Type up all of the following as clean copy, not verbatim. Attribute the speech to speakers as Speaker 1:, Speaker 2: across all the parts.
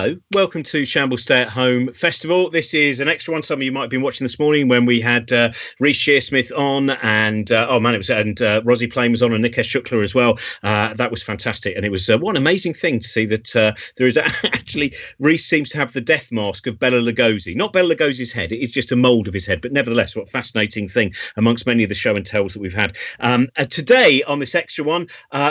Speaker 1: Hello, welcome to Shambles Stay at Home Festival. This is an extra one. Some of you might have been watching this morning when we had Reece Shearsmith on and Rosie Plain was on and Nikesh Shukla as well. That was fantastic. And it was what an amazing thing to see that there is actually, Reece seems to have the death mask of Bela Lugosi. Not Bela Lugosi's head, it is just a mould of his head. But nevertheless, what a fascinating thing amongst many of the show and tells that we've had. Today on this extra one,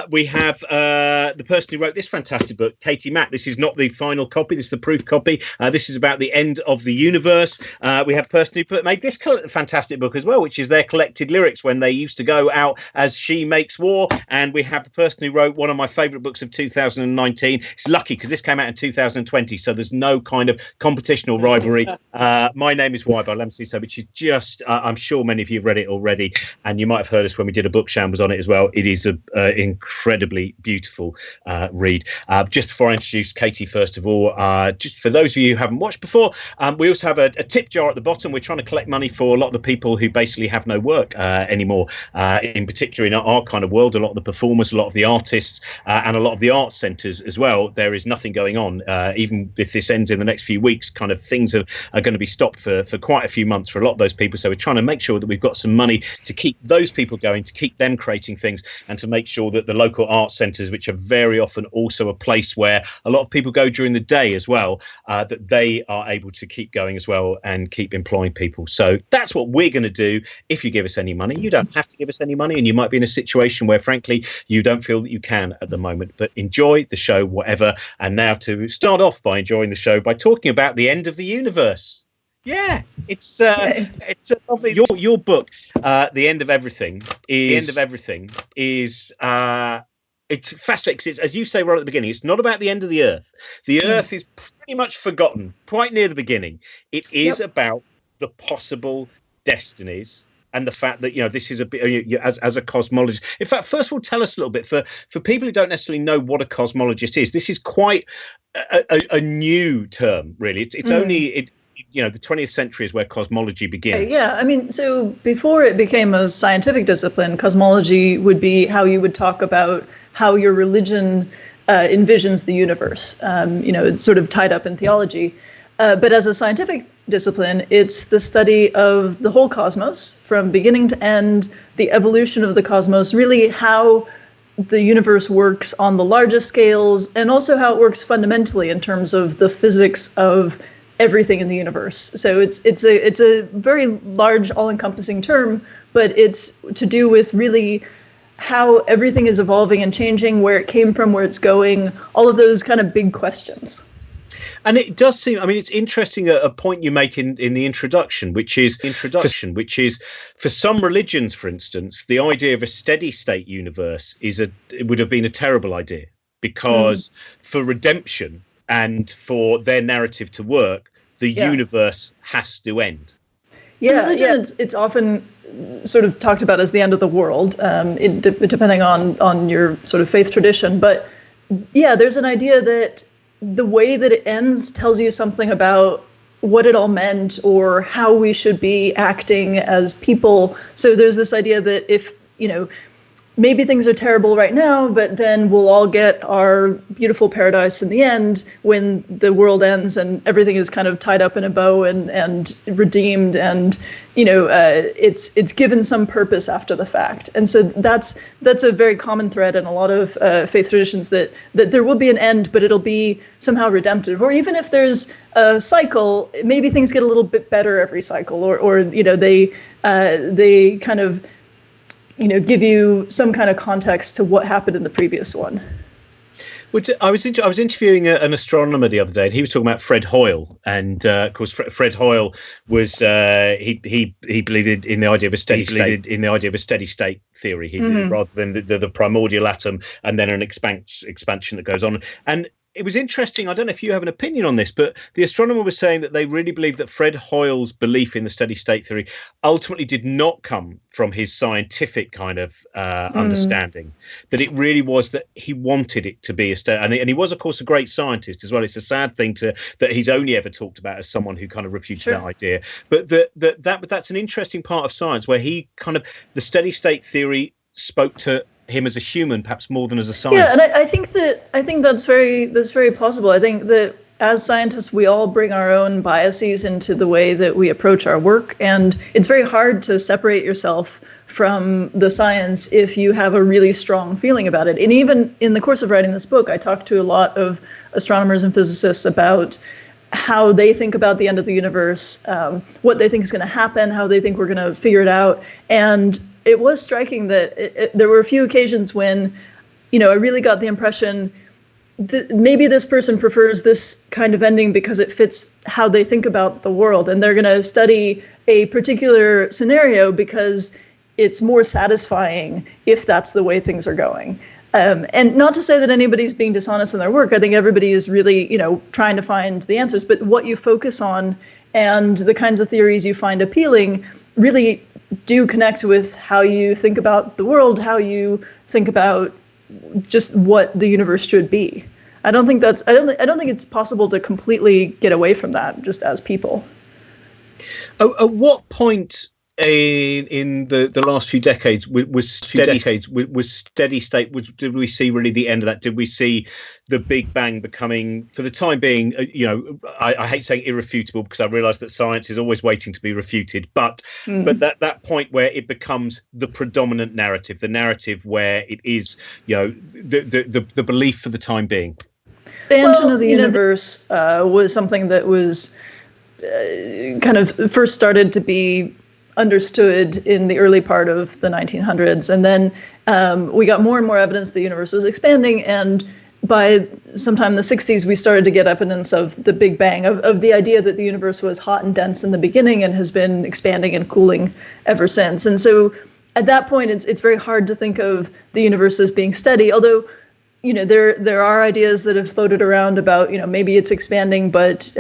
Speaker 1: we have the person who wrote this fantastic book, Katie Mack. This is not the final copy, this is the proof copy. This is about the end of the universe. We have a person who made this fantastic book as well, which is their collected lyrics when they used to go out as She Makes War. And we have the person who wrote one of my favourite books of 2019. It's lucky because this came out in 2020, so there's no kind of competition or rivalry. My Name is Why by Lemn Sissay, which is just, I'm sure many of you have read it already, and you might have heard us when we did a book shambles on it as well. It is an incredibly beautiful read. Just before I introduce Katie, first of all, just for those of you who haven't watched before, we also have a tip jar at the bottom. We're trying to collect money for a lot of the people who basically have no work anymore, in particular in our kind of world. A lot of the performers, a lot of the artists, and a lot of the arts centres as well. There is nothing going on. Even if this ends in the next few weeks, kind of things are going to be stopped for quite a few months for a lot of those people. So we're trying to make sure that we've got some money to keep those people going, to keep them creating things, and to make sure that the local arts centres, which are very often also a place where a lot of people go during the day as well, that they are able to keep going as well and keep employing people. So that's what we're going to do. If you give us any money, you don't have to give us any money, and you might be in a situation where frankly you don't feel that you can at the moment, but enjoy the show whatever. And now to start off by enjoying the show by talking about the end of the universe. Yeah, it's a lovely. Your book, The End of Everything, is it's fascinating because it's, as you say right at the beginning, it's not about the end of the earth. The earth is pretty much forgotten quite near the beginning. It is about the possible destinies and the fact that, you know, this is a bit as a cosmologist. In fact, first of all, tell us a little bit for people who don't necessarily know what a cosmologist is. This is quite a new term, really. It's only the 20th century is where cosmology begins.
Speaker 2: Yeah, I mean, so before it became a scientific discipline, cosmology would be how you would talk about how your religion envisions the universe. It's sort of tied up in theology. But as a scientific discipline, it's the study of the whole cosmos from beginning to end, the evolution of the cosmos, really how the universe works on the largest scales, and also how it works fundamentally in terms of the physics of everything in the universe. So it's a very large, all-encompassing term, but it's to do with really how everything is evolving and changing, where it came from, where it's going, all of those kind of big questions.
Speaker 1: And it does seem, I mean, it's interesting a point you make in the introduction, which is for some religions, for instance, the idea of a steady state universe it would have been a terrible idea, because for redemption and for their narrative to work, the universe has to end.
Speaker 2: It's often sort of talked about as the end of the world, depending on your sort of faith tradition. But yeah, there's an idea that the way that it ends tells you something about what it all meant or how we should be acting as people. So there's this idea that if, maybe things are terrible right now, but then we'll all get our beautiful paradise in the end when the world ends and everything is kind of tied up in a bow and redeemed, and it's given some purpose after the fact. And so that's a very common thread in a lot of faith traditions, that there will be an end, but it'll be somehow redemptive. Or even if there's a cycle, maybe things get a little bit better every cycle, or they kind of give you some kind of context to what happened in the previous one.
Speaker 1: Which I was interviewing an astronomer the other day, and he was talking about Fred Hoyle, and of course Fred Hoyle was he believed in the idea of a steady state theory, rather than the primordial atom and then an expansion that goes on. And it was interesting. I don't know if you have an opinion on this, but the astronomer was saying that they really believe that Fred Hoyle's belief in the steady state theory ultimately did not come from his scientific kind of understanding, that it really was that he wanted it to be a steady, and he was, of course, a great scientist as well. It's a sad thing that he's only ever talked about as someone who kind of refuted that idea. But that's an interesting part of science, where he kind of, the steady state theory spoke to him as a human, perhaps more than as a scientist.
Speaker 2: Yeah, and I think that's very plausible. I think that as scientists, we all bring our own biases into the way that we approach our work. And it's very hard to separate yourself from the science if you have a really strong feeling about it. And even in the course of writing this book, I talked to a lot of astronomers and physicists about how they think about the end of the universe, what they think is going to happen, how they think we're going to figure it out. And it was striking that there were a few occasions when, I really got the impression that maybe this person prefers this kind of ending because it fits how they think about the world. And they're going to study a particular scenario because it's more satisfying if that's the way things are going. And not to say that anybody's being dishonest in their work. I think everybody is really, trying to find the answers. But what you focus on and the kinds of theories you find appealing really do connect with how you think about the world, how you think about just what the universe should be. I don't think it's possible to completely get away from that just as people.
Speaker 1: At what point in the last few decades was steady state? Did we see really the end of that? Did we see the Big Bang becoming, for the time being, I hate saying irrefutable because I realise that science is always waiting to be refuted, but that point where it becomes the predominant narrative, the narrative where it is, the belief for the time being.
Speaker 2: Expansion of the universe was something that was kind of first started to be understood in the early part of the 1900s. And then we got more and more evidence the universe was expanding. And by sometime in the 60s, we started to get evidence of the Big Bang, of the idea that the universe was hot and dense in the beginning and has been expanding and cooling ever since. And so at that point, it's very hard to think of the universe as being steady, although there are ideas that have floated around about, maybe it's expanding, but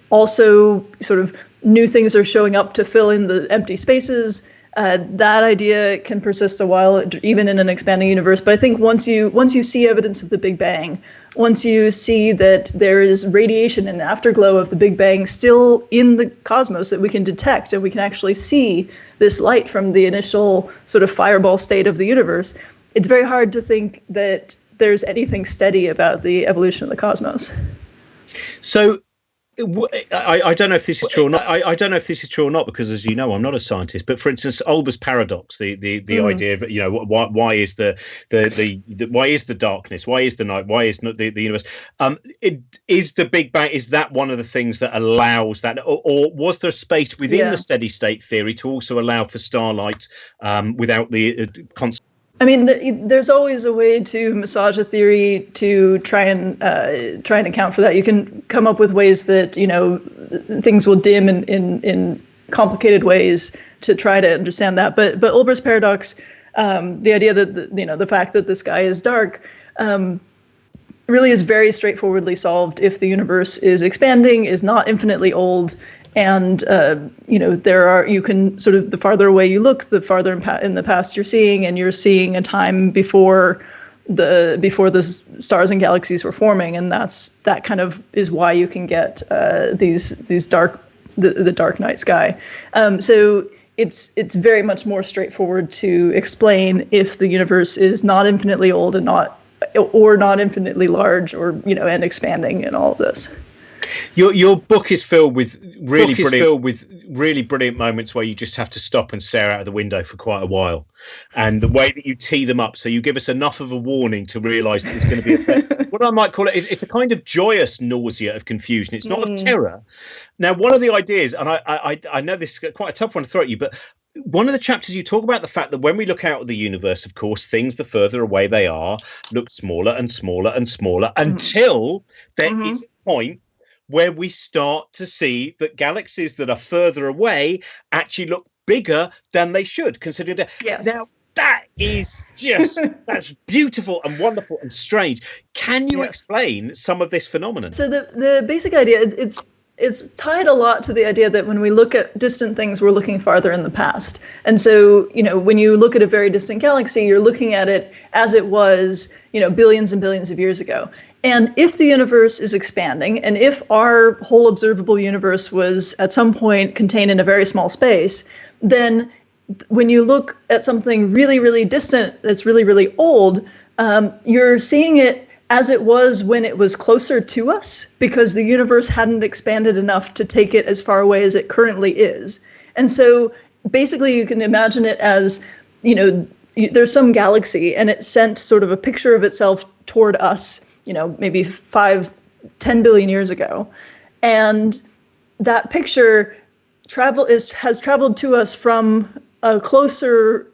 Speaker 2: also sort of new things are showing up to fill in the empty spaces. That idea can persist a while, even in an expanding universe. But I think once you see evidence of the Big Bang, once you see that there is radiation and afterglow of the Big Bang still in the cosmos that we can detect, and we can actually see this light from the initial sort of fireball state of the universe, it's very hard to think that there's anything steady about the evolution of the cosmos.
Speaker 1: So I don't know if this is true or not. I don't know if this is true or not because, as you know, I'm not a scientist. But for instance, Olber's paradox, the idea of why is why is the darkness, why is the night, why is not the universe? Is the Big Bang, is that one of the things that allows that, or was there space within the steady state theory to also allow for starlight without the constant?
Speaker 2: I mean, there's always a way to massage a theory to try and account for that. You can come up with ways that things will dim in complicated ways to try to understand that. But Olber's paradox, the idea that the fact that the sky is dark, really is very straightforwardly solved if the universe is expanding, is not infinitely old. And, you can sort of, the farther away you look, the farther in the past you're seeing, and you're seeing a time before the stars and galaxies were forming. And that kind of is why you can get these dark, the dark night sky. So it's very much more straightforward to explain if the universe is not infinitely old and not infinitely large, or, and expanding and all of this.
Speaker 1: Your book is filled with really brilliant moments where you just have to stop and stare out of the window for quite a while, and the way that you tee them up, so you give us enough of a warning to realise that there's going to be what I might call it's a kind of joyous nausea of confusion. It's not of terror. Now, one of the ideas, and I know this is quite a tough one to throw at you, but one of the chapters you talk about the fact that when we look out at the universe, of course, things, the further away they are, look smaller and smaller and smaller until there is a point where we start to see that galaxies that are further away actually look bigger than they should, considering that. Yeah. Now, that is just, that's beautiful and wonderful and strange. Can you explain some of this phenomenon?
Speaker 2: So the basic idea, it's tied a lot to the idea that when we look at distant things, we're looking farther in the past. And so, when you look at a very distant galaxy, you're looking at it as it was, billions and billions of years ago. And if the universe is expanding, and if our whole observable universe was at some point contained in a very small space, then when you look at something really, really distant that's really, really old, you're seeing it as it was when it was closer to us, because the universe hadn't expanded enough to take it as far away as it currently is. And so basically you can imagine it as, there's some galaxy and it sent sort of a picture of itself toward us, maybe 5-10 billion years ago. And that picture has traveled to us from a closer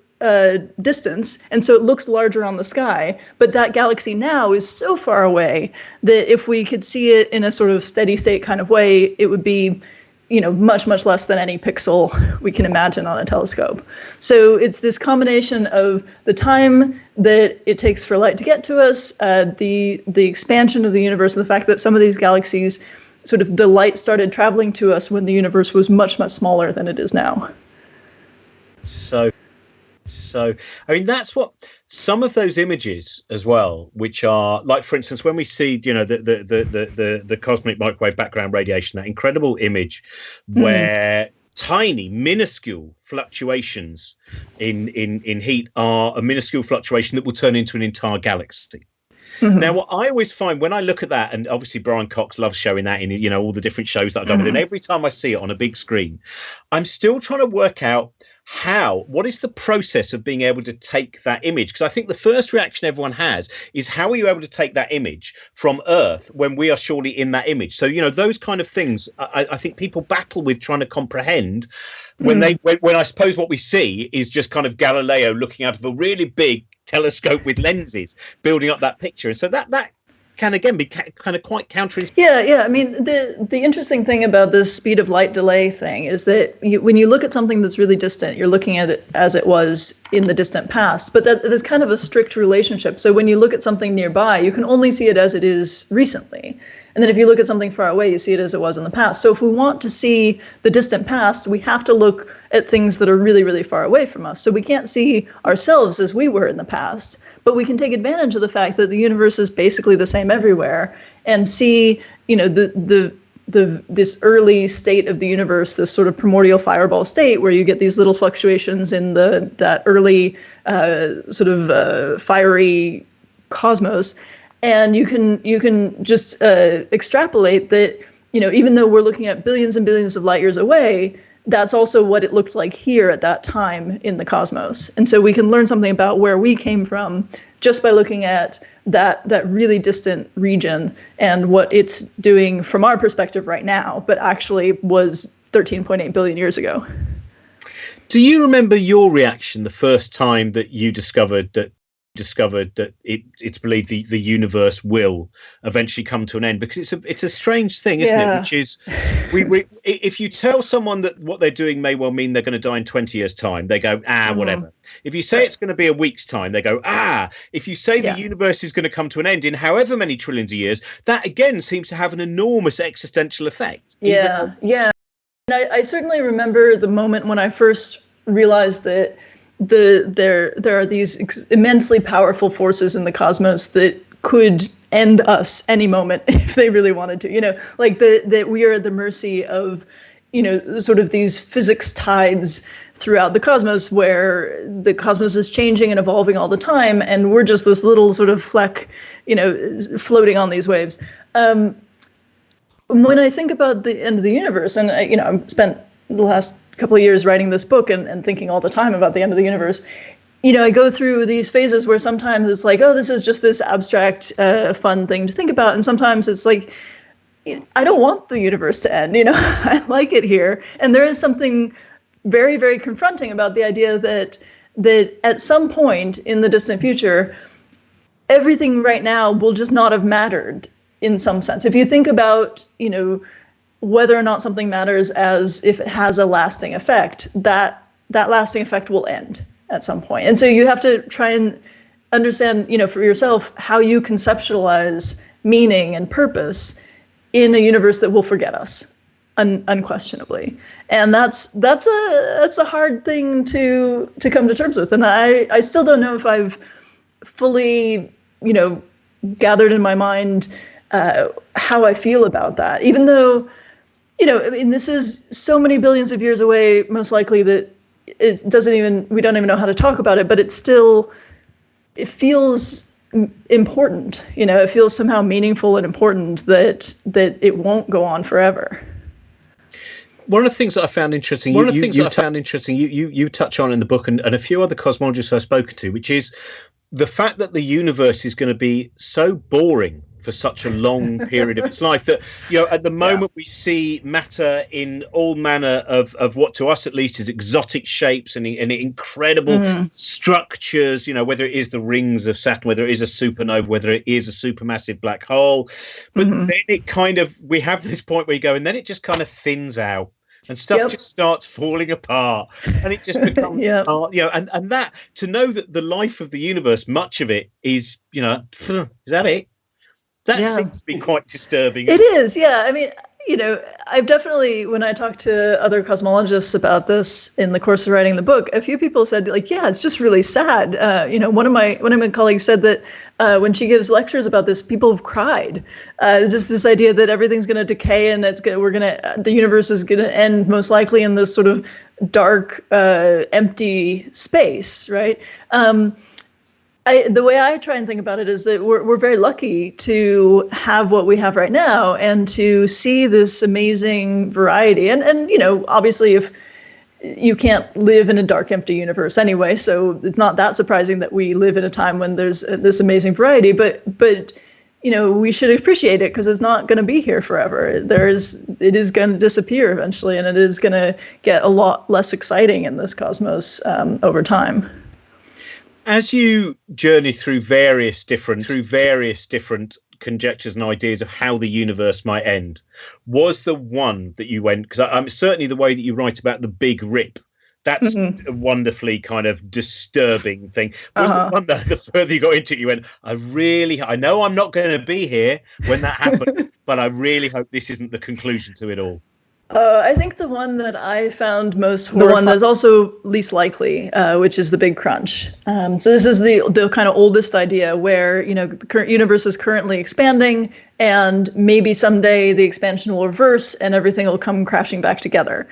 Speaker 2: distance, and so it looks larger on the sky. But that galaxy now is so far away that if we could see it in a sort of steady state kind of way, it would be, much, much less than any pixel we can imagine on a telescope. So it's this combination of the time that it takes for light to get to us, the expansion of the universe, and the fact that some of these galaxies, sort of the light started traveling to us when the universe was much, much smaller than it is now.
Speaker 1: So, I mean, that's what some of those images as well, which are like, for instance, when we see, the cosmic microwave background radiation, that incredible image where tiny, minuscule fluctuations in heat are a minuscule fluctuation that will turn into an entire galaxy. Mm-hmm. Now, what I always find when I look at that, and obviously Brian Cox loves showing that in, all the different shows that I've done with him, every time I see it on a big screen, I'm still trying to work out what is the process of being able to take that image? Because I think the first reaction everyone has is, how are you able to take that image from Earth when we are surely in that image? So, those kind of things, I think people battle with trying to comprehend when I suppose what we see is just kind of Galileo looking out of a really big telescope with lenses building up that picture. And so that can again be kind of quite counterintuitive.
Speaker 2: Yeah. I mean, the interesting thing about this speed of light delay thing is that when you look at something that's really distant, you're looking at it as it was in the distant past. But there's kind of a strict relationship. So when you look at something nearby, you can only see it as it is recently. And then if you look at something far away, you see it as it was in the past. So if we want to see the distant past, we have to look at things that are really, really far away from us. So we can't see ourselves as we were in the past, but we can take advantage of the fact that the universe is basically the same everywhere and see, this early state of the universe, this sort of primordial fireball state where you get these little fluctuations in that early fiery cosmos. And you can just extrapolate that, even though we're looking at billions and billions of light years away, that's also what it looked like here at that time in the cosmos. And so we can learn something about where we came from just by looking at that really distant region and what it's doing from our perspective right now, but actually was 13.8 billion years ago.
Speaker 1: Do you remember your reaction the first time that you discovered that it's believed the universe will eventually come to an end? Because it's a strange thing, isn't it? Which is, we if you tell someone that what they're doing may well mean they're going to die in 20 years' time, they go, whatever. If you say it's going to be a week's time, they go, If you say the universe is going to come to an end in however many trillions of years, that again seems to have an enormous existential effect.
Speaker 2: Yeah. And I certainly remember the moment when I first realized that there are these immensely powerful forces in the cosmos that could end us any moment if they really wanted to, like that we are at the mercy of, sort of these physics tides throughout the cosmos where the cosmos is changing and evolving all the time. And we're just this little sort of fleck, floating on these waves. When I think about the end of the universe, and I've spent the last couple of years writing this book and thinking all the time about the end of the universe, I go through these phases where sometimes it's like, this is just this abstract, fun thing to think about. And sometimes it's like, I don't want the universe to end, I like it here. And there is something very, very confronting about the idea that at some point in the distant future, everything right now will just not have mattered in some sense. If you think about, whether or not something matters as if it has a lasting effect, that lasting effect will end at some point. And so you have to try and understand, for yourself, how you conceptualize meaning and purpose in a universe that will forget us, unquestionably. And that's a hard thing to come to terms with. And I still don't know if I've fully, gathered in my mind how I feel about that, even though, this is so many billions of years away, most likely, that we don't even know how to talk about it, but it feels important. It feels somehow meaningful and important that it won't go on forever.
Speaker 1: One of the things that I found interesting, you touch on in the book, and a few other cosmologists I've spoken to, which is the fact that the universe is going to be so boring for such a long period of its life that, at the moment we see matter in all manner of what to us at least is exotic shapes and incredible structures, whether it is the rings of Saturn, whether it is a supernova, whether it is a supermassive black hole. But then it kind of, we have this point where you go, and then it just kind of thins out. And stuff just starts falling apart, and it just becomes, and that, to know that the life of the universe, much of it is, is that it? That seems to be quite disturbing.
Speaker 2: It is, yeah. I mean, I've definitely, when I talked to other cosmologists about this in the course of writing the book, a few people said, it's just really sad. One of my colleagues said that when she gives lectures about this, people have cried. Just this idea that everything's going to decay and the universe is going to end most likely in this sort of dark, empty space, right? The way I try and think about it is that we're very lucky to have what we have right now and to see this amazing variety. And obviously, if you can't live in a dark, empty universe anyway, so it's not that surprising that we live in a time when there's this amazing variety. But we should appreciate it because it's not going to be here forever. It is going to disappear eventually, and it is going to get a lot less exciting in this cosmos over time.
Speaker 1: As you journey through various different conjectures and ideas of how the universe might end, was the one that you went, because I'm certainly the way that you write about the big rip, that's a wonderfully kind of disturbing thing. Was the one that the further you got into it, you went, I know I'm not going to be here when that happens, but I really hope this isn't the conclusion to it all.
Speaker 2: I think the one that I found most horrifying, the one that's also least likely, which is the Big Crunch. So this is the kind of oldest idea where, the current universe is currently expanding, and maybe someday the expansion will reverse and everything will come crashing back together.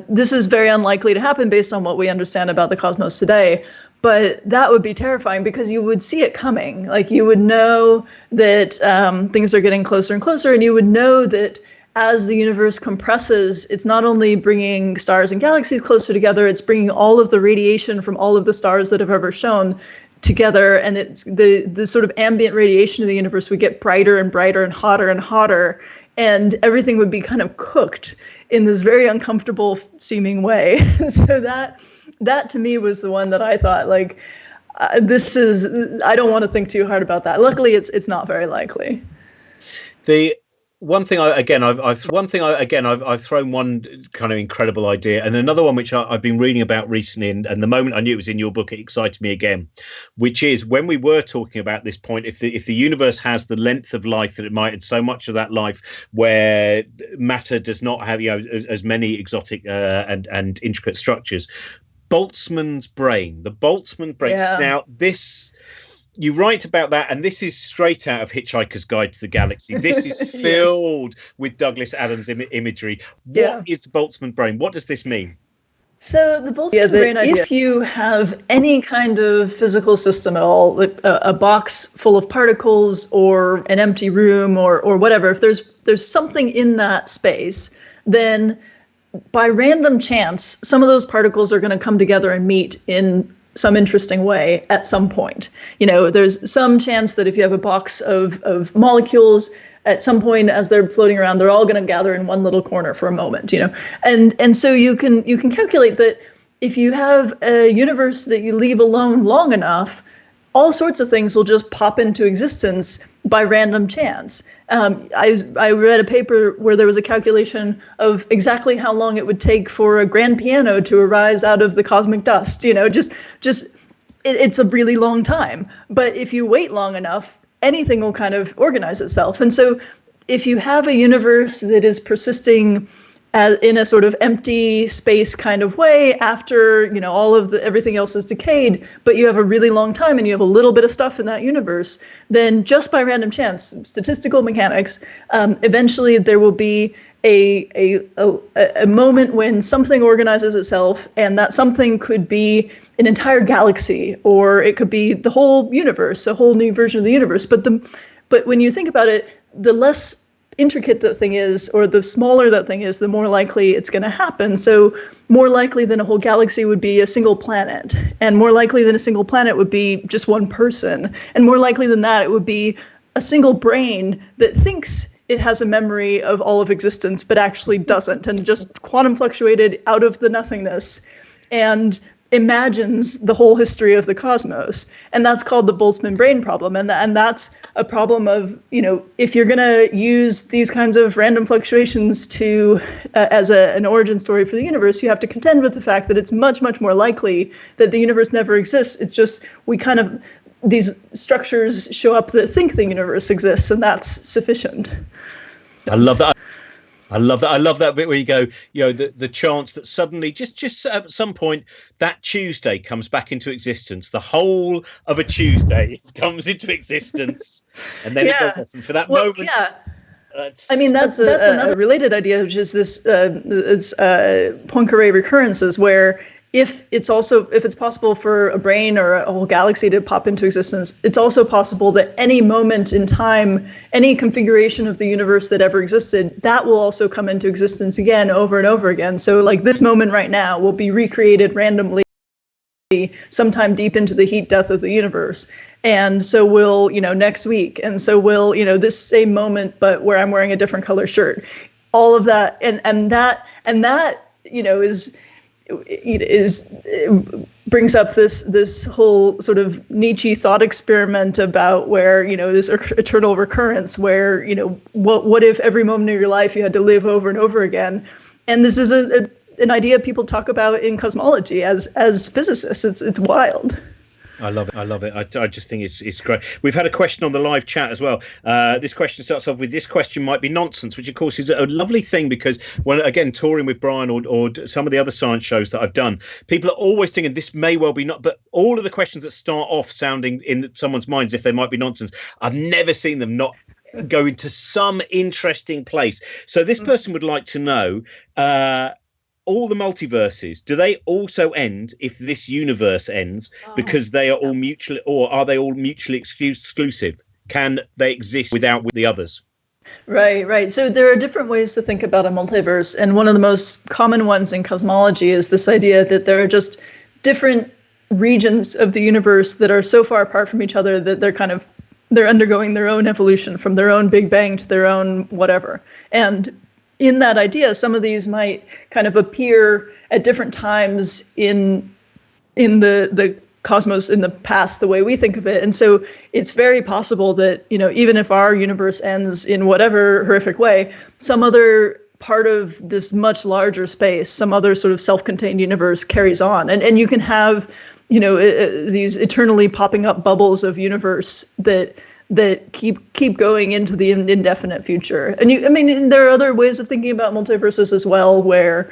Speaker 2: This is very unlikely to happen based on what we understand about the cosmos today. But that would be terrifying because you would see it coming. Like, you would know that things are getting closer and closer, and you would know that as the universe compresses, it's not only bringing stars and galaxies closer together, it's bringing all of the radiation from all of the stars that have ever shone together. And it's the sort of ambient radiation of the universe would get brighter and brighter and hotter. And everything would be kind of cooked in this very uncomfortable seeming way. So that to me was the one that I thought, I don't want to think too hard about that. Luckily, it's not very likely.
Speaker 1: The one thing I've thrown one kind of incredible idea, and another one which I've been reading about recently, and the moment I knew it was in your book, it excited me again, which is when we were talking about this point, if the universe has the length of life that it might, and so much of that life where matter does not have as many exotic and intricate structures, Boltzmann's brain. Yeah. Now this. You write about that, and this is straight out of Hitchhiker's Guide to the Galaxy. This is filled with Douglas Adams imagery. What is the Boltzmann brain? What does this mean?
Speaker 2: So the Boltzmann brain idea, if you have any kind of physical system at all, like a box full of particles or an empty room or whatever, if there's something in that space, then by random chance, some of those particles are going to come together and meet in some interesting way at some point. There's some chance that if you have a box of molecules, at some point as they're floating around, they're all going to gather in one little corner for a moment, and so you can calculate that if you have a universe that you leave alone long enough, all sorts of things will just pop into existence by random chance. I read a paper where there was a calculation of exactly how long it would take for a grand piano to arise out of the cosmic dust. It's a really long time. But if you wait long enough, anything will kind of organize itself. And so if you have a universe that is persisting in a sort of empty space kind of way after, all of everything else is decayed, but you have a really long time and you have a little bit of stuff in that universe, then just by random chance, statistical mechanics, eventually there will be a moment when something organizes itself, and that something could be an entire galaxy, or it could be the whole universe, a whole new version of the universe. But when you think about it, the less intricate that thing is, or the smaller that thing is, the more likely it's going to happen. So more likely than a whole galaxy would be a single planet, and more likely than a single planet would be just one person, and more likely than that it would be a single brain that thinks it has a memory of all of existence but actually doesn't, and just quantum fluctuated out of the nothingness and imagines the whole history of the cosmos. And that's called the Boltzmann brain problem. And that's a problem of, if you're going to use these kinds of random fluctuations to as an origin story for the universe, you have to contend with the fact that it's much, much more likely that the universe never exists. It's just these structures show up that think the universe exists, and that's sufficient.
Speaker 1: I love that. I love that bit where you go, the chance that suddenly, just at some point, that Tuesday comes back into existence. The whole of a Tuesday comes into existence, and then it goes off. And for that moment, that's another related idea, which is this Poincare recurrences, where if it's possible for a brain or a whole galaxy to pop into existence, it's also possible that any moment in time, any configuration of the universe that ever existed, that will also come into existence again over and over again. So like this moment right now will be recreated randomly sometime deep into the heat death of the universe. And so will, next week. And so will, this same moment, but where I'm wearing a different color shirt. All of that, and that, brings up this whole sort of Nietzsche thought experiment about where, this eternal recurrence, where, what if every moment of your life you had to live over and over again? And this is an idea people talk about in cosmology as physicists. It's wild. I love it. I just think it's great. We've had a question on the live chat as well. This question starts off with, this question might be nonsense, which of course is a lovely thing, because when, again, touring with Brian or some of the other science shows that I've done, people are always thinking this may well be not, but all of the questions that start off sounding in someone's minds if they might be nonsense, I've never seen them not go into some interesting place. So this person would like to know, all the multiverses, do they also end if this universe ends, because they are all mutually, or are they all mutually exclusive? Can they exist without the others?
Speaker 2: Right. So there are different ways to think about a multiverse, and one of the most common ones in cosmology is this idea that there are just different regions of the universe that are so far apart from each other that they're undergoing their own evolution, from their own Big Bang to their own whatever. And in that idea, some of these might kind of appear at different times in the cosmos in the past, the way we think of it. And so it's very possible that, even if our universe ends in whatever horrific way, some other part of this much larger space, some other sort of self-contained universe carries on. And you can have, these eternally popping up bubbles of universe that keep going into the indefinite future. And there are other ways of thinking about multiverses as well, where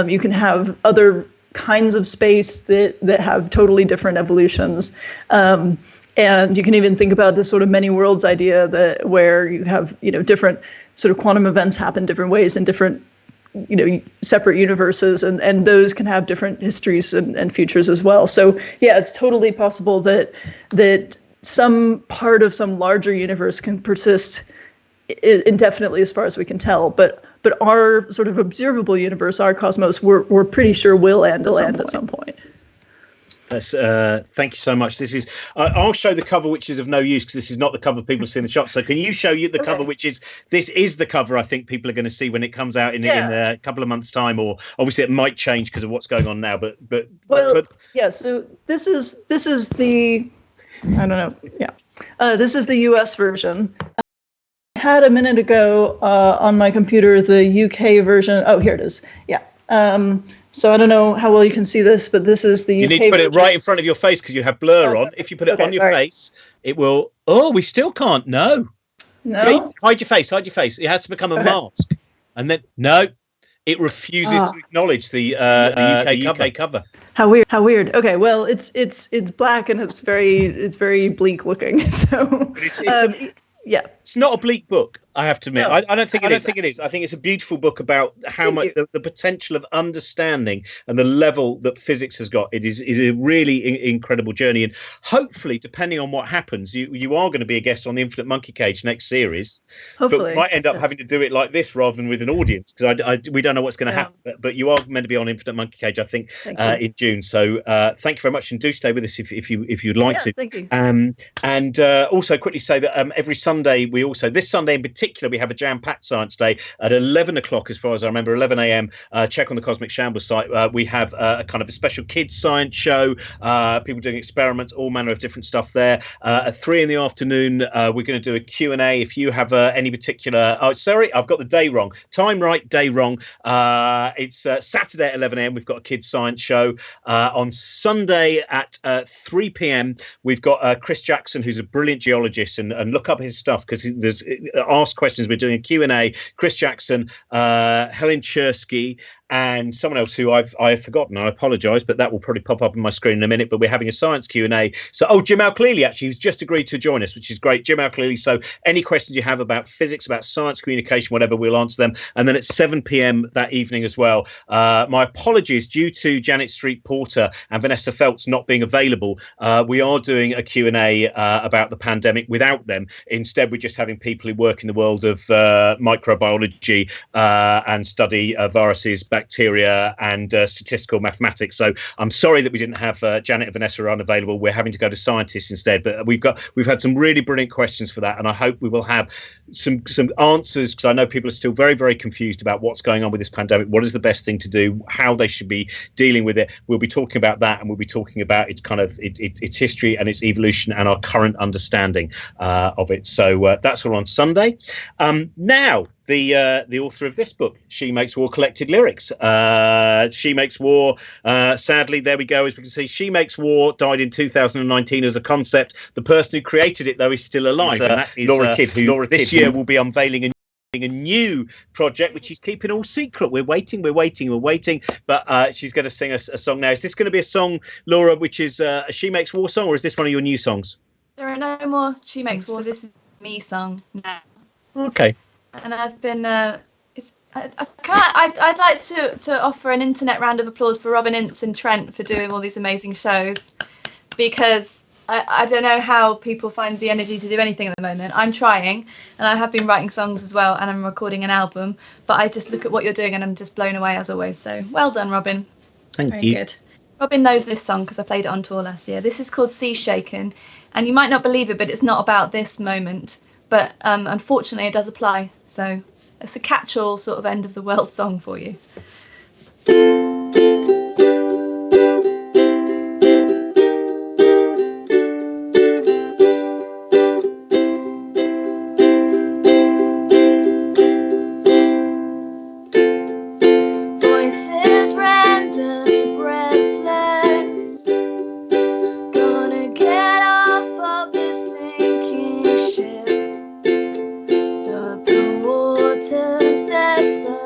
Speaker 2: you can have other kinds of space that have totally different evolutions. And you can even think about this sort of many worlds idea, where you have, different sort of quantum events happen different ways in different, separate universes, and those can have different histories and futures as well. So yeah, it's totally possible that some part of some larger universe can persist indefinitely, as far as we can tell. But our sort of observable universe, our cosmos, we're pretty sure will end at some point.
Speaker 1: That's, thank you so much. This is, I'll show the cover, which is of no use because this is not the cover people see in the shop. So can you show the cover, which is, this is the cover I think people are going to see when it comes out in a couple of months' time, or obviously it might change because of what's going on now. But
Speaker 2: yeah. So this is the, I don't know. Yeah. This is the US version. I had a minute ago on my computer the UK version. Oh, here it is. Yeah. So I don't know how well you can see this, but this is the UK.
Speaker 1: You need to put it right in front of your face because you have blur on. If you put it on your face, it will. Oh, we still can't. No. Hide your face. It has to become a mask, and then it refuses to acknowledge the UK cover.
Speaker 2: How weird. Okay, well, it's black and it's very bleak looking. So
Speaker 1: it's not a bleak book. I have to admit,
Speaker 2: No,
Speaker 1: I don't think it is. I think it's a beautiful book about how much the potential of understanding and the level that physics has got. It is a really incredible journey, and hopefully, depending on what happens, you are going to be a guest on the Infinite Monkey Cage next series.
Speaker 2: Hopefully,
Speaker 1: but we might end up having to do it like this rather than with an audience, because we don't know what's going to happen. But you are meant to be on Infinite Monkey Cage, I think, in June. So thank you very much, and do stay with us if you'd like to.
Speaker 2: Thank you.
Speaker 1: And also quickly say that every Sunday this Sunday in particular, we have a jam-packed Science Day at 11 o'clock, as far as I remember, 11 a.m. Check on the Cosmic Shambles site. We have a kind of a special kids science show, people doing experiments, all manner of different stuff there. At 3 in the afternoon, we're going to do a Q&A. If you have any particular... Oh, sorry, I've got the day wrong. Time right, day wrong. It's Saturday at 11 a.m. We've got a kids science show. On Sunday at 3 p.m, we've got Chris Jackson, who's a brilliant geologist, and look up his stuff, because there's ask questions. We're doing a Q&A. Chris Jackson, Helen Chersky, and someone else who I've forgotten. I apologise, but that will probably pop up on my screen in a minute. But we're having a science Q&A. So, Jim Al-Khalili, actually, who's just agreed to join us, which is great. Jim Al-Khalili. So any questions you have about physics, about science, communication, whatever, we'll answer them. And then at 7 p.m. that evening as well, my apologies, due to Janet Street Porter and Vanessa Feltz not being available, we are doing a Q&A about the pandemic without them. Instead, we're just having people who work in the world of microbiology and study viruses, bacteria, and statistical mathematics. So I'm sorry that we didn't have Janet and Vanessa are unavailable. We're having to go to scientists instead. But we've had some really brilliant questions for that, and I hope we will have some answers, because I know people are still very, very confused about what's going on with this pandemic. What is the best thing to do? How they should be dealing with it? We'll be talking about that, and we'll be talking about its kind of its history and its evolution and our current understanding of it. So that's all on Sunday. Now, the author of this book, She Makes War, collected lyrics. She Makes War, sadly, there we go, as we can see, She Makes War died in 2019 as a concept. The person who created it, though, is still alive, and that is Laura Kidd, who this year will be unveiling a new project, which she's keeping all secret. We're waiting, but she's going to sing us a song now. Is this going to be a song, Laura, which is a She Makes War song, or is this one of your new songs?
Speaker 3: There are no more She Makes War. This is me song now.
Speaker 1: Okay.
Speaker 3: And I've been I'd like to offer an internet round of applause for Robin, Ince and Trent for doing all these amazing shows, because I don't know how people find the energy to do anything at the moment. I'm trying, and I have been writing songs as well, and I'm recording an album, but I just look at what you're doing and I'm just blown away as always. So well done, Robin.
Speaker 1: Thank
Speaker 3: Very
Speaker 1: you.
Speaker 3: Good. Robin knows this song because I played it on tour last year. This is called Sea Shaken, and you might not believe it, but it's not about this moment. But unfortunately, it does apply. So it's a catch-all sort of end of the world song for you. Voices random, breathless, gonna get off of this sinking ship. The water's deafening.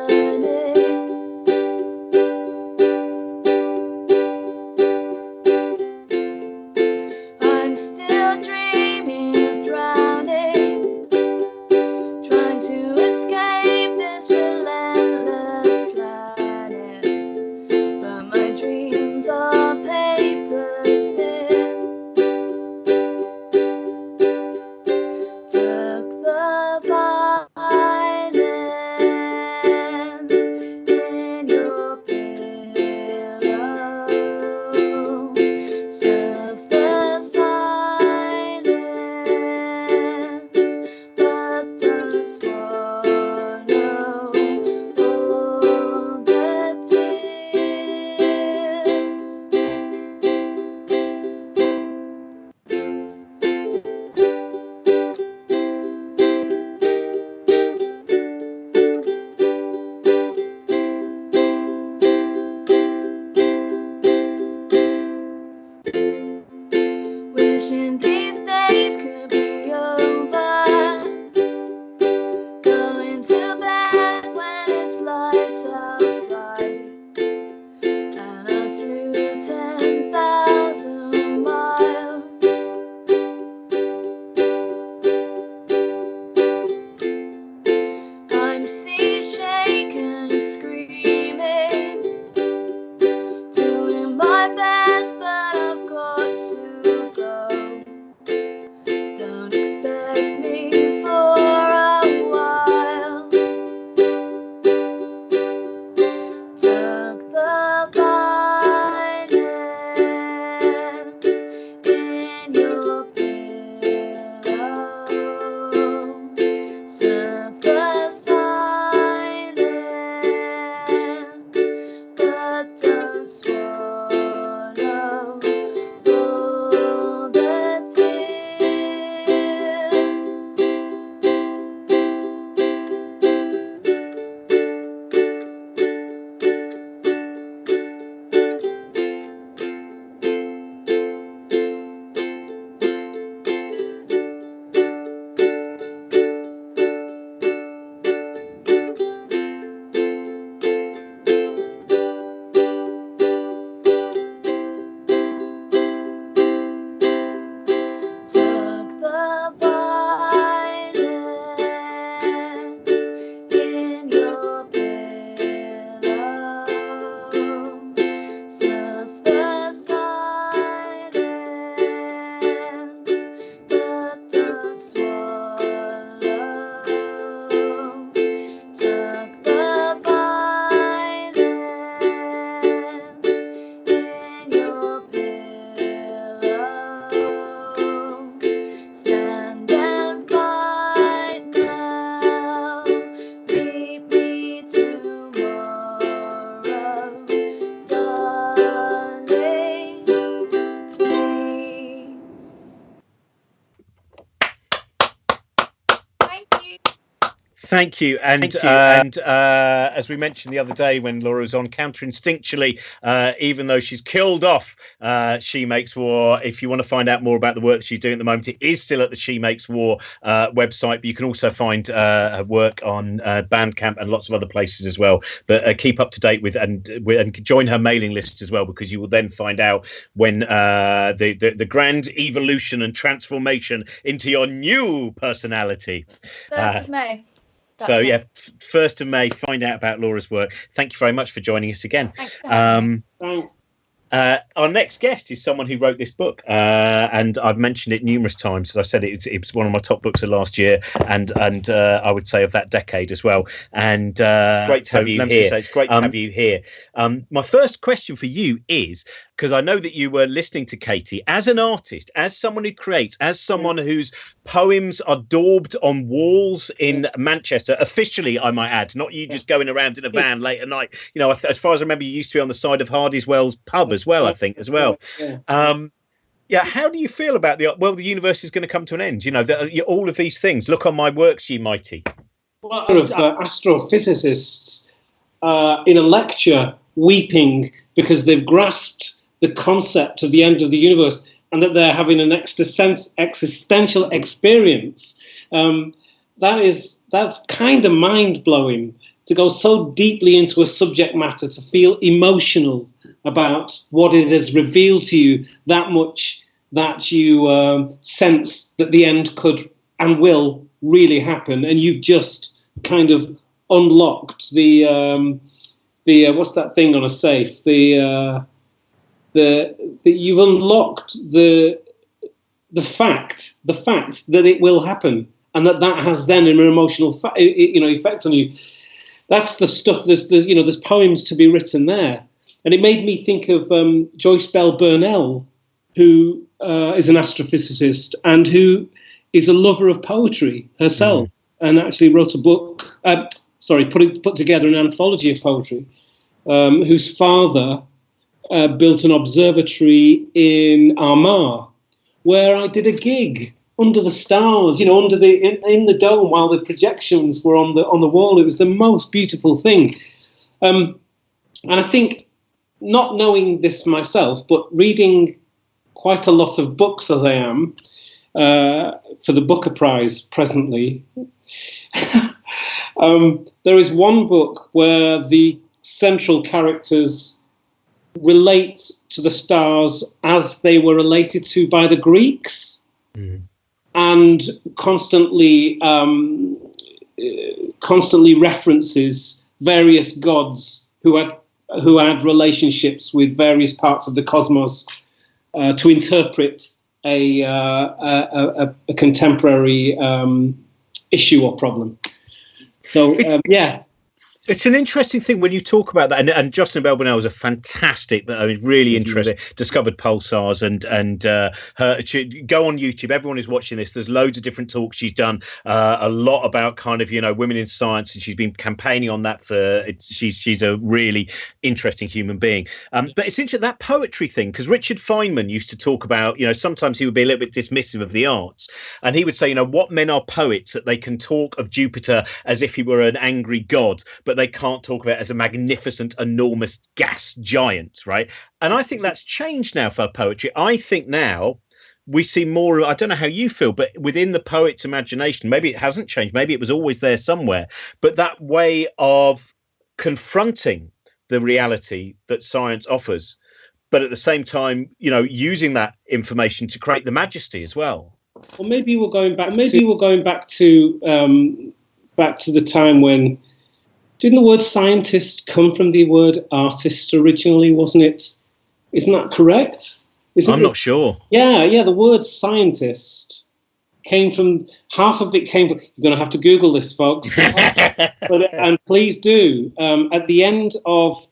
Speaker 1: Thank you. And as we mentioned the other day when Laura was on, counterinstinctually, even though she's killed off She Makes War, if you want to find out more about the work that she's doing at the moment, it is still at the She Makes War website, but you can also find her work on Bandcamp and lots of other places as well. But keep up to date with and join her mailing list as well, because you will then find out when the grand evolution and transformation into your new personality.
Speaker 3: 1st of May.
Speaker 1: So yeah, 1st of May, find out about Laura's work. Thank you very much for joining us again.
Speaker 3: Thanks.
Speaker 1: Our next guest is someone who wrote this book, and I've mentioned it numerous times. As I said, it was one of my top books of last year, and I would say of that decade as well. And great to have you here. It's great to have you here. My first question for you is, because I know that you were listening to Katie, as an artist, as someone who creates, as someone whose poems are daubed on walls in Manchester, officially, I might add, not you just going around in a van late at night. You know, as far as I remember, you used to be on the side of Hardyswell's pub as well, I think, as well. Yeah, how do you feel about the universe is going to come to an end? You know, all of these things. Look on my works, ye mighty.
Speaker 4: Well, of astrophysicists in a lecture weeping because they've grasped the concept of the end of the universe and that they're having an existential experience. That's kind of mind-blowing, to go so deeply into a subject matter, to feel emotional about what it has revealed to you that much, that you sense that the end could and will really happen, and you've just kind of unlocked the what's that thing on a safe? You've unlocked the fact that it will happen, and that has then an emotional effect on you. That's the stuff. There's poems to be written there, and it made me think of Joyce Bell Burnell, who is an astrophysicist and who is a lover of poetry herself, and actually wrote a book. Put together an anthology of poetry. Whose father built an observatory in Armagh, where I did a gig under the stars, in the dome while the projections were on the wall. It was the most beautiful thing. And I think, not knowing this myself, but reading quite a lot of books as I am for the Booker Prize presently, there is one book where the central characters relate to the stars as they were related to by the Greeks, and constantly references various gods who had relationships with various parts of the cosmos to interpret a contemporary issue or problem. So
Speaker 1: It's an interesting thing when you talk about that, and Justin Bell Burnell was a fantastic, really interesting, discovered pulsars, and her. Go on YouTube. Everyone is watching this. There's loads of different talks she's done. A lot about kind of women in science, and she's been campaigning on that for. She's a really interesting human being. But it's interesting, that poetry thing, because Richard Feynman used to talk about. Sometimes he would be a little bit dismissive of the arts, and he would say, what men are poets, that they can talk of Jupiter as if he were an angry god, but they can't talk about it as a magnificent, enormous gas giant, right? And I think that's changed now for poetry. I think now we see more, I don't know how you feel, but within the poet's imagination, maybe it hasn't changed, maybe it was always there somewhere, but that way of confronting the reality that science offers, but at the same time, using that information to create the majesty as well.
Speaker 4: Well, maybe we're going back to the time when. Didn't the word scientist come from the word artist originally, wasn't it? Isn't that correct?
Speaker 1: I'm not sure.
Speaker 4: Yeah, the word scientist came from, half of it came from, you're going to have to Google this, folks. And please do. At the end of,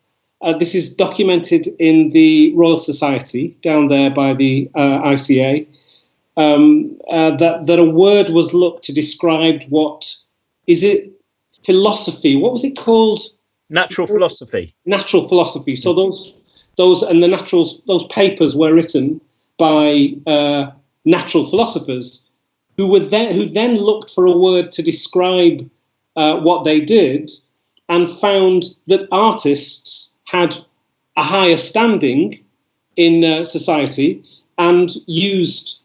Speaker 4: this is documented in the Royal Society, down there by the ICA, that a word was looked to describe philosophy. What was it called?
Speaker 1: Natural philosophy.
Speaker 4: Natural philosophy. So those papers were written by natural philosophers who then looked for a word to describe what they did and found that artists had a higher standing in society and used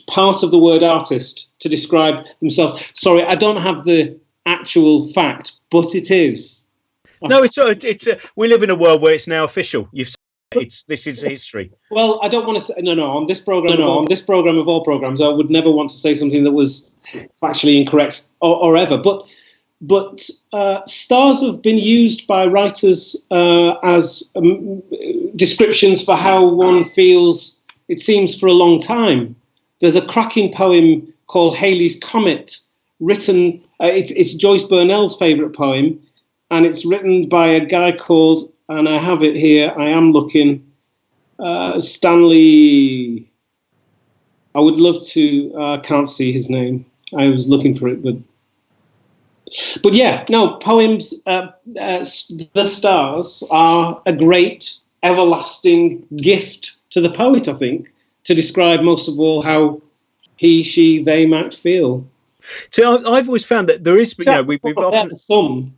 Speaker 4: part of the word artist to describe themselves. Sorry, I don't have the actual fact, but it is.
Speaker 1: No, we live in a world where it's now official. This is history.
Speaker 4: Well, I don't want to say on this program. On this program of all programs, I would never want to say something that was factually incorrect or ever. But stars have been used by writers as descriptions for how one feels. It seems for a long time. There's a cracking poem called Halley's Comet, written. It's Joyce Burnell's favourite poem, and it's written by a guy called, and I have it here, I am looking, Stanley. I would love to, can't see his name. I was looking for it, but yeah, no, poems, The Stars are a great, everlasting gift to the poet, I think, to describe most of all how he, she, they might feel.
Speaker 1: So I've always found that there is, we've often
Speaker 4: some.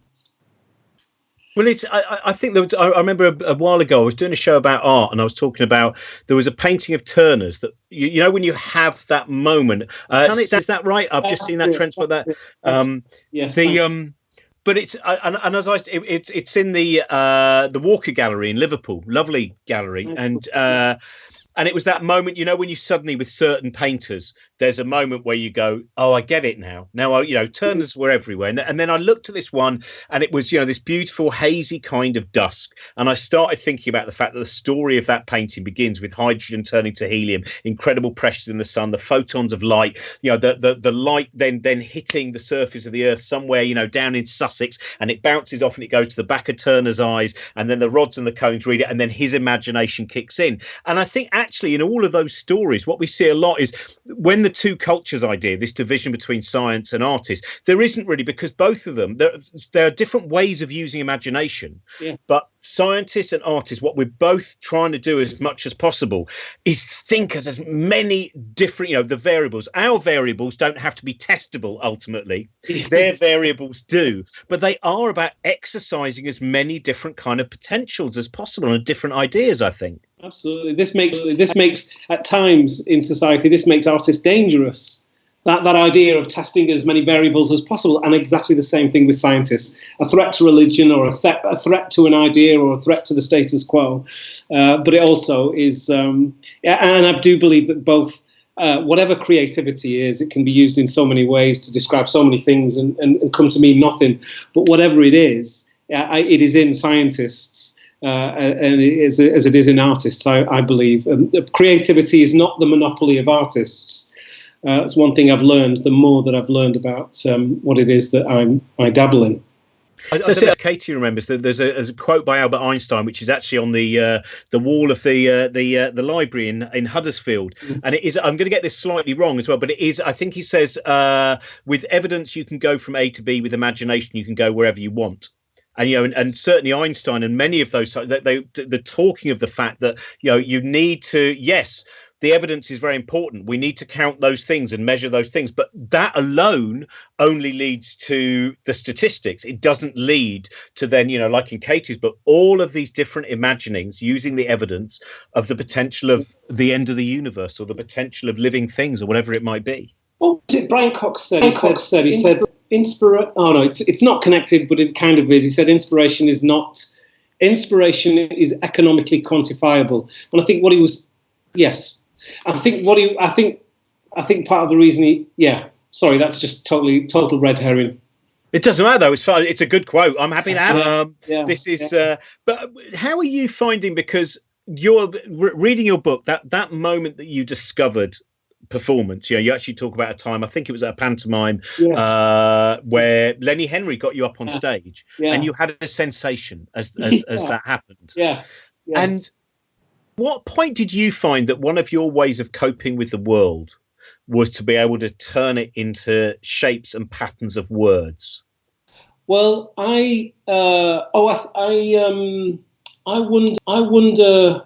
Speaker 1: Well, I think there was. I remember a while ago I was doing a show about art, and I was talking about there was a painting of Turner's that you know when you have that moment. Is that right? I've just seen that transport. That
Speaker 4: yes.
Speaker 1: But it's it's in the Walker Gallery in Liverpool, lovely gallery, and it was that moment, you know, when you suddenly, with certain painters, there's a moment where you go, oh, I get it now. Now, Turners were everywhere. And then I looked at this one and it was, this beautiful hazy kind of dusk. And I started thinking about the fact that the story of that painting begins with hydrogen turning to helium, incredible pressures in the sun, the photons of light, the light then hitting the surface of the earth somewhere, down in Sussex, and it bounces off and it goes to the back of Turner's eyes, and then the rods and the cones read it, and then his imagination kicks in. And I think actually in all of those stories, what we see a lot is when the two cultures idea, this division between science and artists, there isn't really, because both of them, there are different ways of using imagination. Yeah. But scientists and artists, what we're both trying to do as much as possible is think as many different, the variables. Our variables don't have to be testable ultimately. Their variables do, but they are about exercising as many different kind of potentials as possible and different ideas, I think.
Speaker 4: Absolutely. This makes at times in society, this makes artists dangerous. That idea of testing as many variables as possible, and exactly the same thing with scientists. A threat to religion, or a threat to an idea, or a threat to the status quo. But it also is, and I do believe that both, whatever creativity is, it can be used in so many ways to describe so many things and come to mean nothing. But whatever it is in scientists. And as it is in artists, I believe. Creativity is not the monopoly of artists. It's one thing I've learned, the more that I've learned about what it is that I dabble in.
Speaker 1: I don't know if Katie remembers that there's a quote by Albert Einstein, which is actually on the wall of the library in Huddersfield, and it is. I'm going to get this slightly wrong as well, but it is. I think he says, "With evidence, you can go from A to B. With imagination, you can go wherever you want." And and certainly Einstein and many of those, they're talking of the fact that you need to, yes, the evidence is very important. We need to count those things and measure those things, but that alone only leads to the statistics. It doesn't lead to then, like in Katie's book, all of these different imaginings using the evidence of the potential of the end of the universe or the potential of living things or whatever it might be.
Speaker 4: What did Brian Cox said? He said, it's not connected, but it kind of is. He said inspiration is economically quantifiable. And I think what he was, yes. I think part of the reason sorry, that's just total red herring.
Speaker 1: It doesn't matter though. It's fine. It's a good quote. I'm happy to have it. This is, but how are you finding, because you're reading your book, that moment that you discovered performance, you actually talk about a time, I think it was at a pantomime, where Lenny Henry got you up on stage, and you had a sensation as that happened.
Speaker 4: Yes.
Speaker 1: And what point did you find that one of your ways of coping with the world was to be able to turn it into shapes and patterns of words?
Speaker 4: Well, I wonder.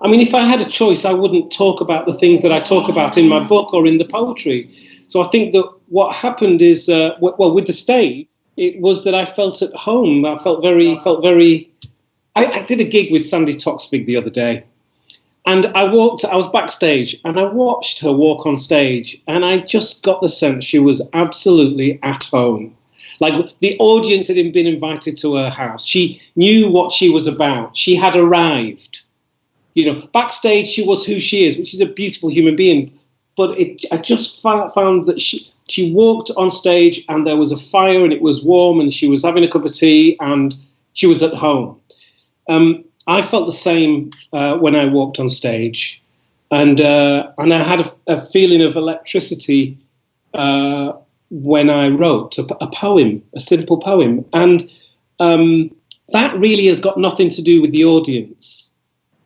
Speaker 4: I mean, if I had a choice, I wouldn't talk about the things that I talk about in my book or in the poetry. So I think that what happened is, well, with the stage, it was that I felt at home. I felt very. I did a gig with Sandy Toksvig the other day, and I was backstage, and I watched her walk on stage, and I just got the sense she was absolutely at home. Like, the audience had been invited to her house. She knew what she was about. She had arrived. Backstage, she was who she is, which is a beautiful human being. But I just found that she walked on stage and there was a fire and it was warm and she was having a cup of tea and she was at home. I felt the same when I walked on stage, and I had a feeling of electricity when I wrote a poem, a simple poem, and that really has got nothing to do with the audience.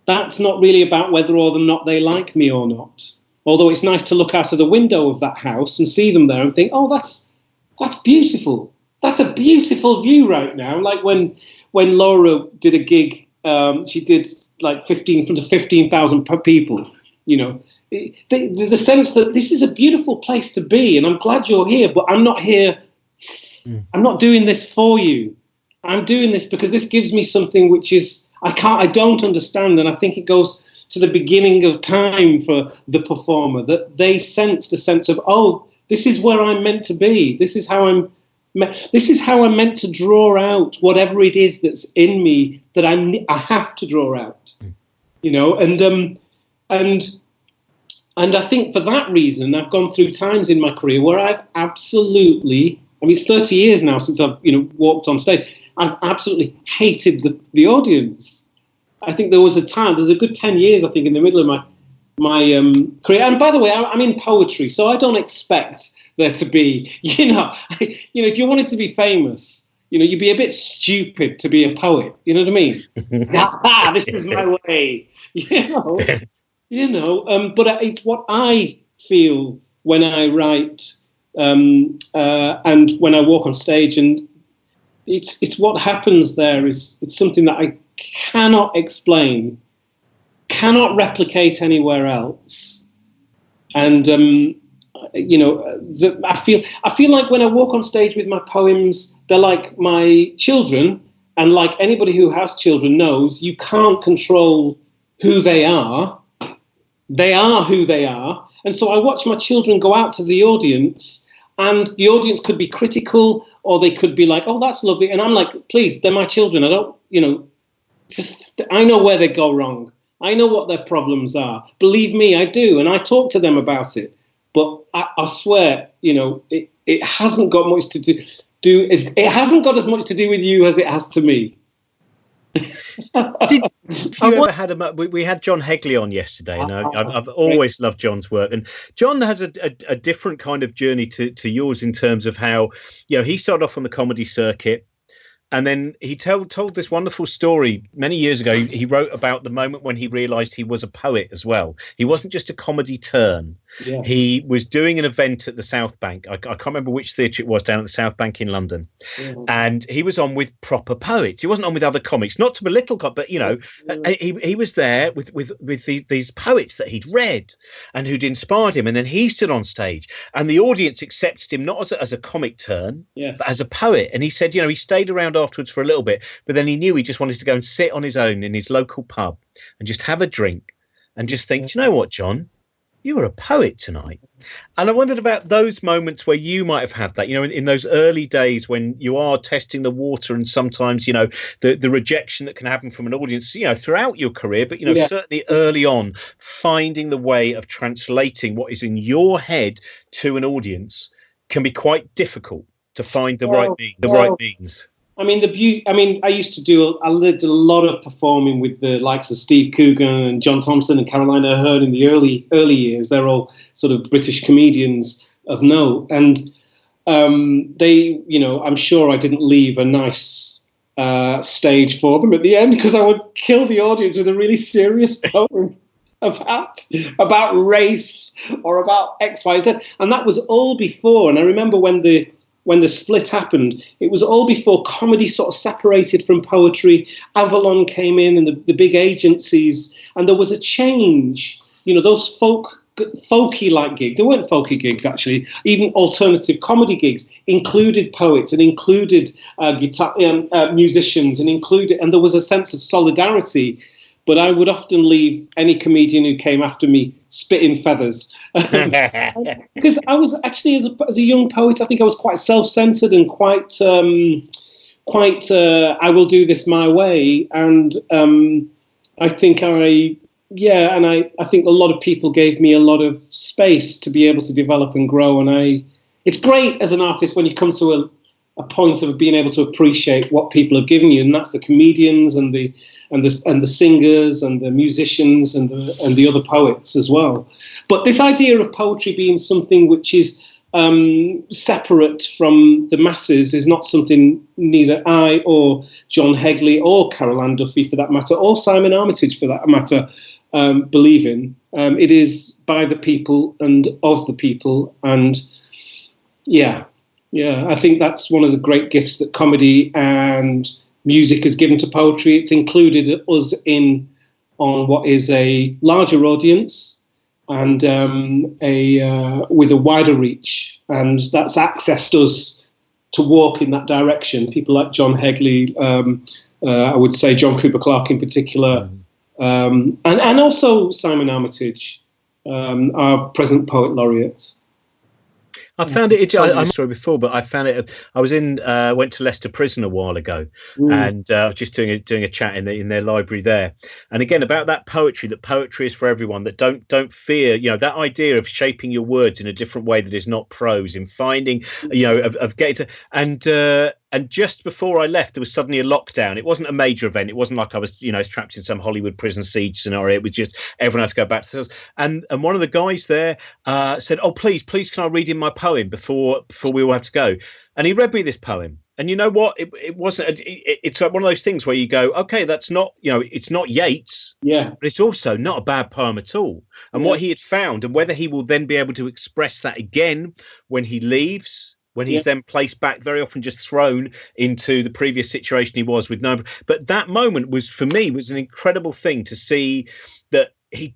Speaker 4: That's not really about whether or not they like me or not. Although it's nice to look out of the window of that house and see them there and think, oh, that's beautiful. That's a beautiful view right now. Like when Laura did a gig, she did like 15,000 people. The sense that this is a beautiful place to be, and I'm glad you're here, but I'm not here. I'm not doing this for you. I'm doing this because this gives me something which is I don't understand, and I think it goes to the beginning of time for the performer, that they sensed a sense of, oh, this is where I'm meant to be. This is how I'm meant to draw out whatever it is that's in me that I have to draw out, and I think for that reason, I've gone through times in my career where I've absolutely, it's 30 years now since I've, walked on stage. I've absolutely hated the audience. I think there's a good 10 years, I think, in the middle of my career. And by the way, I'm in poetry, so I don't expect there to be, if you wanted to be famous, you'd be a bit stupid to be a poet. You know what I mean? This is my way. But it's what I feel when I write and when I walk on stage, and it's what happens there is it's something that I cannot explain, cannot replicate anywhere else, and I feel like when I walk on stage with my poems, they're like my children, and like anybody who has children knows, you can't control who they are. They are who they are. And so I watch my children go out to the audience, and the audience could be critical, or they could be like, oh, that's lovely. And I'm like, please, they're my children. I don't, I know where they go wrong. I know what their problems are. Believe me, I do. And I talk to them about it. But I swear, it hasn't got much to do. It hasn't got as much to do with you as it has to me.
Speaker 1: Did you ever had we had John Hegley on yesterday, and I've always loved John's work. And John has a different kind of journey to yours in terms of how he started off on the comedy circuit. And then he told this wonderful story many years ago. He wrote about the moment when he realised he was a poet as well. He wasn't just a comedy turn. Yes. He was doing an event at the South Bank. I can't remember which theatre it was, down at the South Bank in London. Yeah. And he was on with proper poets. He wasn't on with other comics, not to belittle, but he was there with these poets that he'd read and who'd inspired him. And then he stood on stage, and the audience accepted him not as a comic turn, yes, but as a poet. And he said, he stayed around afterwards for a little bit, but then he knew he just wanted to go and sit on his own in his local pub and just have a drink and just think, do you know what, John? You were a poet tonight. And I wondered about those moments where you might have had that, in those early days when you are testing the water, and sometimes, the rejection that can happen from an audience, throughout your career, but, certainly early on, finding the way of translating what is in your head to an audience can be quite difficult to find the right means.
Speaker 4: I did a lot of performing with the likes of Steve Coogan and John Thompson and Carolina Ahern in the early years. They're all sort of British comedians of note. And they, I'm sure I didn't leave a nice stage for them at the end, because I would kill the audience with a really serious poem about race or about X, Y, Z. And that was all before. And I remember when the split happened, it was all before comedy sort of separated from poetry. Avalon came in and the big agencies, and there was a change. Those folk folky like gig. There weren't folky gigs actually. Even alternative comedy gigs included poets and included guitar musicians and there was a sense of solidarity. But I would often leave any comedian who came after me spitting feathers because I was actually as a young poet, I think I was quite self-centered and quite I will do this my way, and I think I think a lot of people gave me a lot of space to be able to develop and grow. And it's great as an artist when you come to a point of being able to appreciate what people have given you, and that's the comedians and the singers and the musicians and the other poets as well. But this idea of poetry being something which is separate from the masses is not something neither I or John Hegley or Carol Ann Duffy for that matter, or Simon Armitage for that matter, believe in. It is by the people and of the people. And I think that's one of the great gifts that comedy and music has given to poetry. It's included us in on what is a larger audience and with a wider reach, and that's accessed us to walk in that direction. People like John Hegley, I would say John Cooper Clarke in particular, and also Simon Armitage, our present poet laureate.
Speaker 1: I found it. I told you the story before, but I found it. I was went to Leicester Prison a while ago, and I was just doing a chat in their library there. And again, about that poetry. That poetry is for everyone. That don't fear. That idea of shaping your words in a different way that is not prose. In finding, of getting to and just before I left, there was suddenly a lockdown. It wasn't a major event. It wasn't like I was, trapped in some Hollywood prison siege scenario. It was just everyone had to go back to themselves. And one of the guys there said, "Oh, please, can I read in my poem before we all have to go?" And he read me this poem. And you know what? It wasn't. It's like one of those things where you go, "Okay, that's not, it's not Yeats, but it's also not a bad poem at all." And what he had found, and whether he will then be able to express that again when he leaves. When he's then placed back, very often just thrown into the previous situation he was with no. But that moment was, for me, was an incredible thing to see that he'd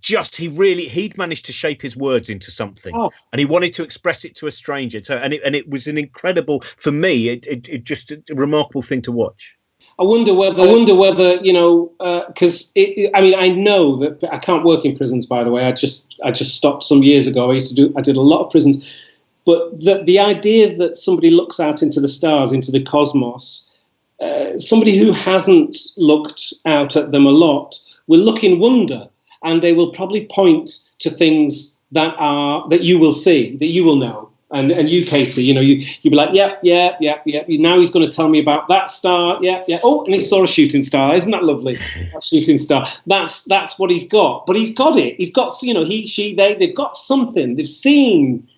Speaker 1: managed to shape his words into something, and he wanted to express it to a stranger. And it was an incredible, for me, it just a remarkable thing to watch.
Speaker 4: I wonder whether because I know that I can't work in prisons. By the way, I just stopped some years ago. I did a lot of prisons. But the idea that somebody looks out into the stars, into the cosmos, somebody who hasn't looked out at them a lot will look in wonder, and they will probably point to things that you will see, that you will know. And you, Katie, you'll be like, yeah. Now he's going to tell me about that star. Yeah. Oh, and he saw a shooting star. Isn't that lovely? That shooting star. That's what he's got. But he's got it. He's got, he, she, they've got something. They've seen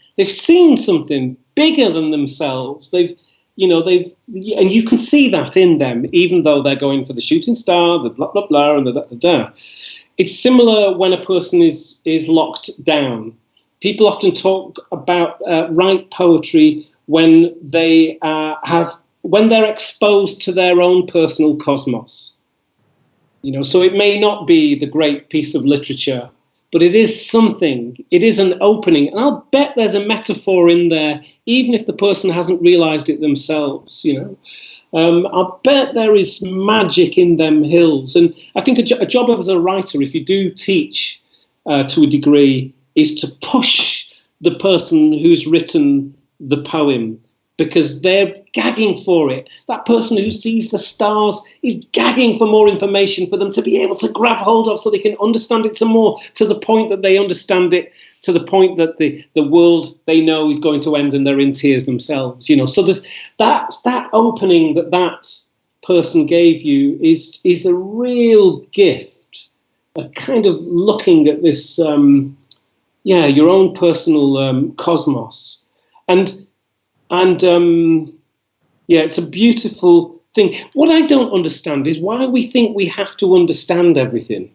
Speaker 4: something bigger than themselves. And you can see that in them, even though they're going for the shooting star, the blah, blah, blah, and the da, da, da. It's similar when a person is locked down. People often talk about write poetry when when they're exposed to their own personal cosmos. So it may not be the great piece of literature, but it is something. It is an opening. And I'll bet there's a metaphor in there, even if the person hasn't realized it themselves, I'll bet there is magic in them hills. And I think a job as a writer, if you do teach to a degree, is to push the person who's written the poem, because they're gagging for it. That person who sees the stars is gagging for more information for them to be able to grab hold of, so they can understand it some more, to the point that they understand it, to the point that the world they know is going to end and they're in tears themselves. So there's that opening that person gave you is a real gift, a kind of looking at this, your own personal cosmos. And it's a beautiful thing. What I don't understand is why we think we have to understand everything.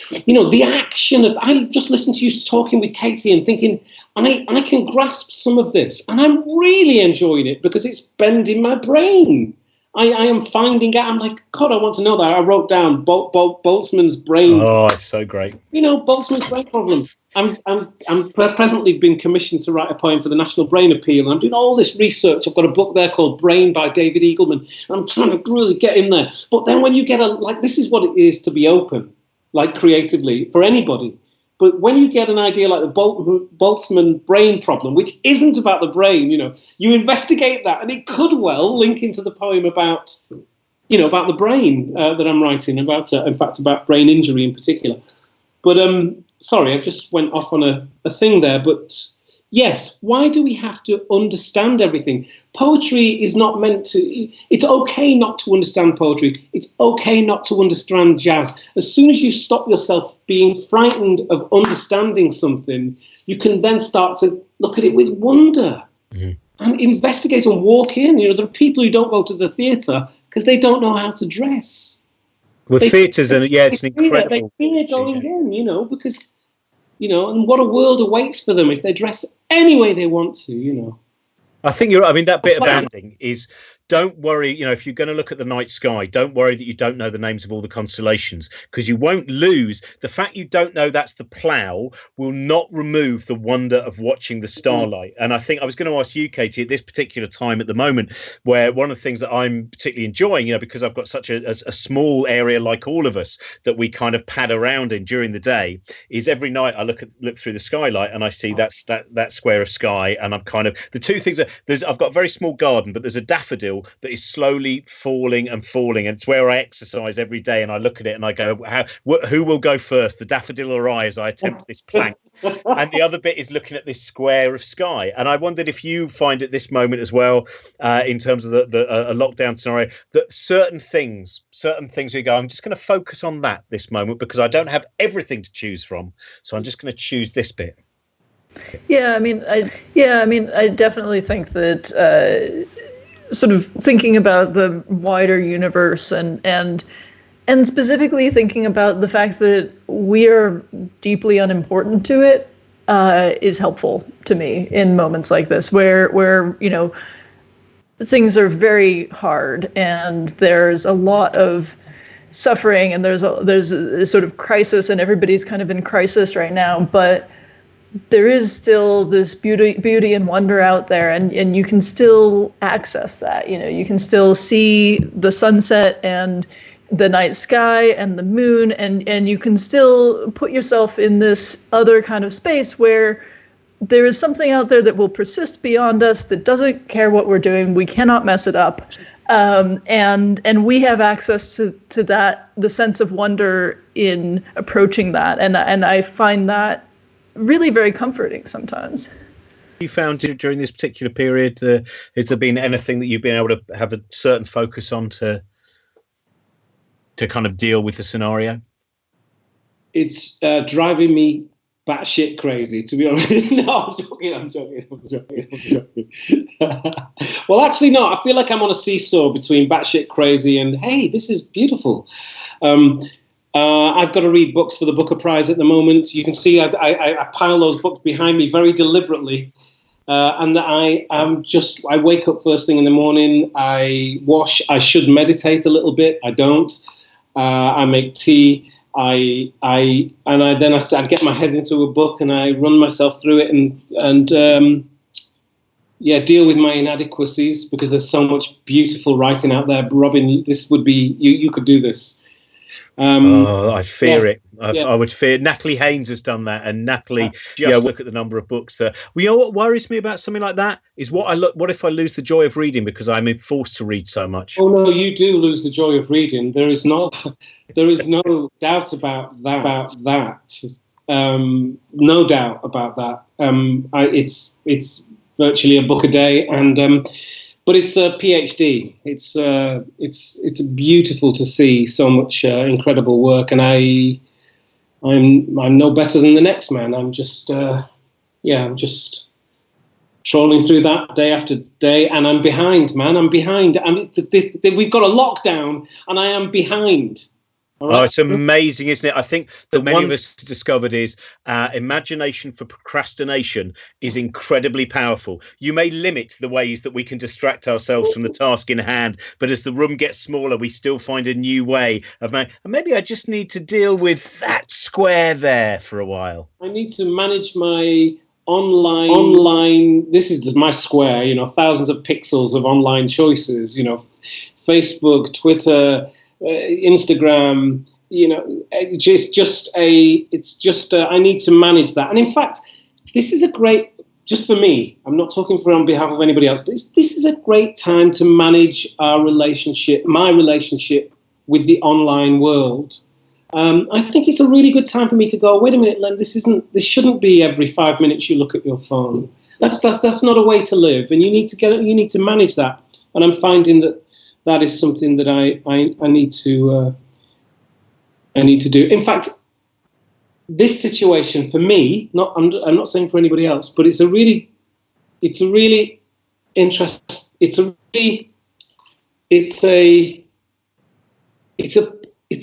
Speaker 4: The action of, I just listened to you talking with Katie and thinking, I can grasp some of this, and I'm really enjoying it because it's bending my brain. I am finding out, I'm like, God, I want to know that. I wrote down Boltzmann's brain.
Speaker 1: Oh, it's so great.
Speaker 4: Boltzmann's brain problem. I'm presently being commissioned to write a poem for the National Brain Appeal. I'm doing all this research. I've got a book there called Brain by David Eagleman. And I'm trying to really get in there. But then when you get this is what it is to be open, like creatively for anybody. But when you get an idea like the Boltzmann brain problem, which isn't about the brain, you investigate that, and it could well link into the poem about the brain that I'm writing about. In fact, about brain injury in particular. But sorry, I just went off on a thing there. But yes, why do we have to understand everything? Poetry is not meant to... It's okay not to understand poetry. It's okay not to understand jazz. As soon as you stop yourself being frightened of understanding something, you can then start to look at it with wonder and investigate and walk in. There are people who don't go to the theatre because they don't know how to dress.
Speaker 1: Well, theatres, it's an incredible...
Speaker 4: They fear going in, because... and what a world awaits for them if they dress any way they want to,
Speaker 1: I think you're right. I mean, that bit of ending is, don't worry, if you're going to look at the night sky, don't worry that you don't know the names of all the constellations, because you won't lose. The fact you don't know that's the plough will not remove the wonder of watching the starlight. And I think I was going to ask you, Katie, at this particular time at the moment, where one of the things that I'm particularly enjoying, because I've got such a small area like all of us that we kind of pad around in during the day, is every night I look through the skylight and I see that square of sky, and I'm kind of, the two things I've got a very small garden, but there's a daffodil that is slowly falling and falling, and it's where I exercise every day, and I look at it and I go, who will go first, the daffodil or I, as I attempt this plank? And the other bit is looking at this square of sky, and I wondered if you find at this moment as well, in terms of the lockdown scenario, that certain things we go, I'm just going to focus on that this moment because I don't have everything to choose from, so I'm just going to choose this bit.
Speaker 2: I definitely think that sort of thinking about the wider universe and specifically thinking about the fact that we are deeply unimportant to it is helpful to me in moments like this where things are very hard and there's a lot of suffering and there's a sort of crisis and everybody's kind of in crisis right now, but there is still this beauty and wonder out there, and you can still access that. You can still see the sunset and the night sky and the moon, and you can still put yourself in this other kind of space where there is something out there that will persist beyond us, that doesn't care what we're doing. We cannot mess it up, and we have access to that, the sense of wonder in approaching that, and I find that really very comforting sometimes.
Speaker 1: You found during this particular period, has there been anything that you've been able to have a certain focus on to kind of deal with the scenario? It's
Speaker 4: driving me batshit crazy, to be honest. No, I'm joking. Well, actually, no. I feel like I'm on a seesaw between batshit crazy and, hey, this is beautiful. I've got to read books for the Booker Prize at the moment. You can see I pile those books behind me very deliberately. And I wake up first thing in the morning. I wash. I should meditate a little bit. I don't. I make tea. I get my head into a book and I run myself through it and deal with my inadequacies, because there's so much beautiful writing out there. Robin, this would be you could do this.
Speaker 1: I fear it. I would fear. Natalie Haynes has done that, and Natalie, look at the number of books that. What worries me about something like that is what if I lose the joy of reading because I'm forced to read so much?
Speaker 4: Oh no, you do lose the joy of reading. There is no doubt about that. No doubt about that. It's virtually a book a day, and. But it's a PhD. It's beautiful to see so much incredible work, and I'm no better than the next man. I'm just trolling through that day after day, and I'm behind, man. I'm behind. We've got a lockdown, and I am behind.
Speaker 1: Oh, it's amazing, isn't it? I think that many of us discovered is imagination for procrastination is incredibly powerful. You may limit the ways that we can distract ourselves from the task in hand, but as the room gets smaller, we still find a new way of and maybe I just need to deal with that square there for a while.
Speaker 4: I need to manage my online. This is my square, thousands of pixels of online choices, Facebook, Twitter, Instagram, I need to manage that. And in fact, this is a great, just for me, I'm not talking on behalf of anybody else, but this is a great time to manage my relationship with the online world. I think it's a really good time for me to go, wait a minute, Len, this shouldn't be every 5 minutes you look at your phone. That's not a way to live, and you need to manage that. And I'm finding that is something that I need to do. In fact, this situation for me, I'm not saying for anybody else, but it's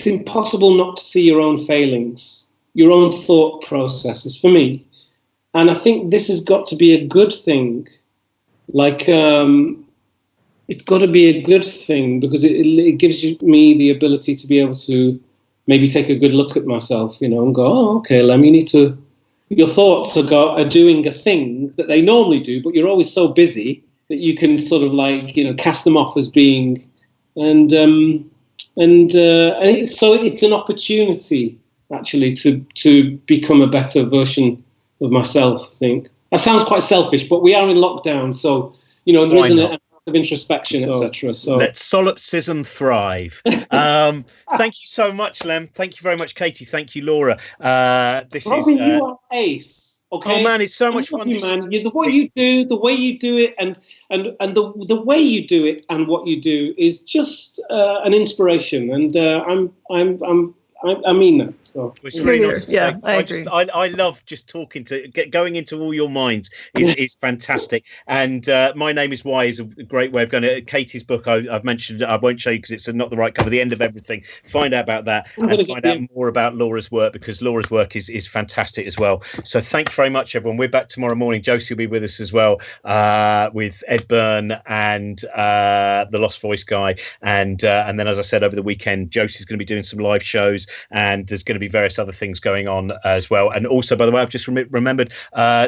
Speaker 4: impossible not to see your own failings, your own thought processes for me. And I think this has got to be a good thing. It's got to be a good thing because it gives me the ability to be able to maybe take a good look at myself, and go, oh, okay, Lem, your thoughts are doing a thing that they normally do, but you're always so busy that you can sort of cast them off as being, and it's an opportunity actually to become a better version of myself. I think that sounds quite selfish, but we are in lockdown, so there isn't an of introspection, etc. So
Speaker 1: let solipsism thrive. Thank you so much, Lem. Thank you very much, Katie. Thank you, Laura.
Speaker 4: Robin, you are ace. Okay.
Speaker 1: Oh man, it's so much fun.
Speaker 4: Man, the way you do it, and the way you do it, and what you do is just an inspiration. And I mean that. So
Speaker 1: it's really nice.
Speaker 2: Yeah, I agree.
Speaker 1: I love just talking going into all your minds is fantastic. And My Name Is Why is a great way of going to Katie's book. I've mentioned, I won't show you because it's not the right cover. The End of Everything. Find out about that and find out more about Laura's work, because Laura's work is fantastic as well. So thank you very much, everyone. We're back tomorrow morning. Josie will be with us as well, with Ed Byrne and the Lost Voice guy, and then, as I said, over the weekend, Josie's going to be doing some live shows, and there's going to be various other things going on as well. And also, by the way, I've just remembered,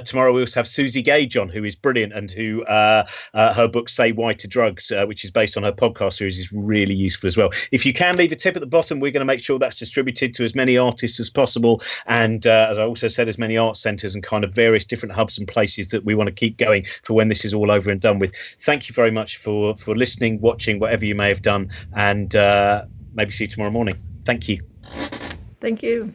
Speaker 1: tomorrow we also have Susie Gage on, who is brilliant, and who her book Say Why to Drugs, which is based on her podcast series, is really useful as well. If you can leave a tip at the bottom, we're going to make sure that's distributed to as many artists as possible, and as I also said, as many art centres and kind of various different hubs and places that we want to keep going for when this is all over and done with. Thank you very much for listening, watching, whatever you may have done, and maybe see you tomorrow morning. Thank you.
Speaker 2: Thank you.